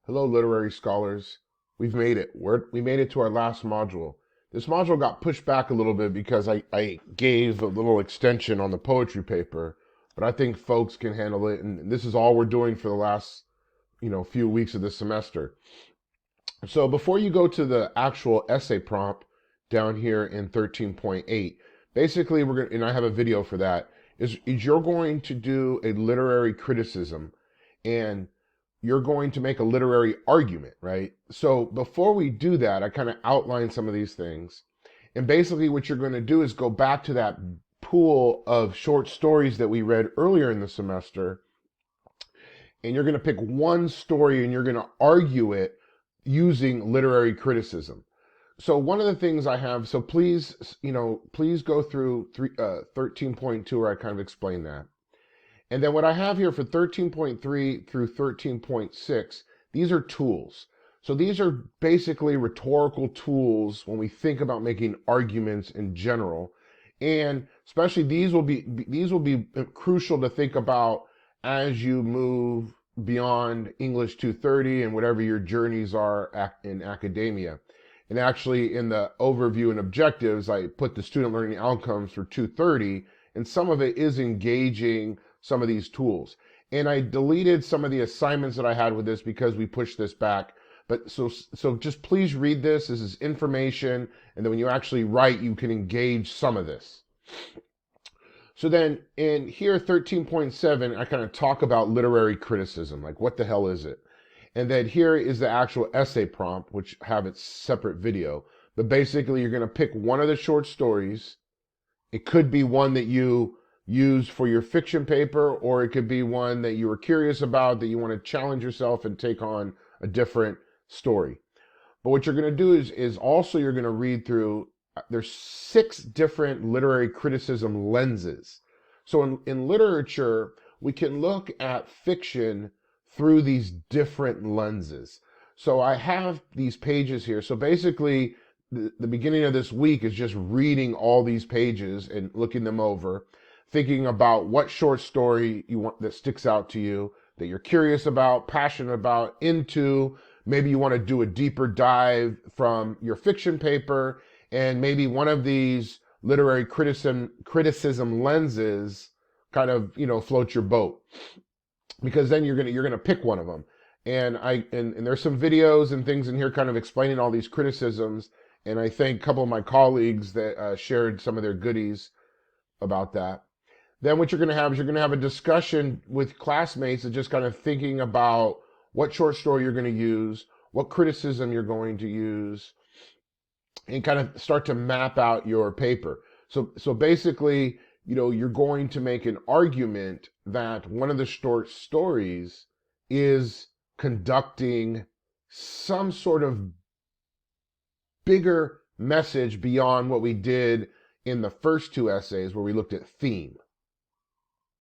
Hello, literary scholars. We've made it. We made it to our last module. This module got pushed back a little bit because I gave a little extension on the poetry paper, but I think folks can handle it. And this is all we're doing for the last, few weeks of this semester. So before you go to the actual essay prompt down here in 13.8, basically we're going to, and I have a video for that, is you're going to do a literary criticism and you're going to make a literary argument, right? So before we do that, I kind of outline some of these things. And basically what you're going to do is go back to that pool of short stories that we read earlier in the semester, and you're going to pick one story and you're going to argue it using literary criticism. So one of the things I have, so please, please go through 13.2 where I kind of explain that. And then what I have here for 13.3 through 13.6, these are tools. So these are basically rhetorical tools when we think about making arguments in general. And especially these will be crucial to think about as you move beyond English 230 and whatever your journeys are in academia. And actually in the overview and objectives, I put the student learning outcomes for 230, and some of it is engaging some of these tools. And I deleted some of the assignments that I had with this because we pushed this back. But so just please read this. This is information. And then when you actually write, you can engage some of this. So then in here, 13.7, I kind of talk about literary criticism. Like, what the hell is it? And then here is the actual essay prompt, which have its separate video. But basically, you're going to pick one of the short stories. It could be one that you use for your fiction paper, or it could be one that you were curious about, that you want to challenge yourself and take on a different story. But what you're going to do is also you're going to read through, there's 6 different literary criticism lenses. So in literature, we can look at fiction through these different lenses. So I have these pages here. So basically, the beginning of this week is just reading all these pages and looking them over, thinking about what short story you want that sticks out to you, that you're curious about, passionate about, into. Maybe you want to do a deeper dive from your fiction paper, and maybe one of these literary criticism lenses kind of, float your boat, because then you're gonna pick one of them. And there's some videos and things in here kind of explaining all these criticisms. And I thank a couple of my colleagues that shared some of their goodies about that. Then what you're going to have is you're going to have a discussion with classmates and just kind of thinking about what short story you're going to use, what criticism you're going to use, and kind of start to map out your paper. So basically, you're going to make an argument that one of the short stories is conducting some sort of bigger message beyond what we did in the first 2 essays where we looked at theme.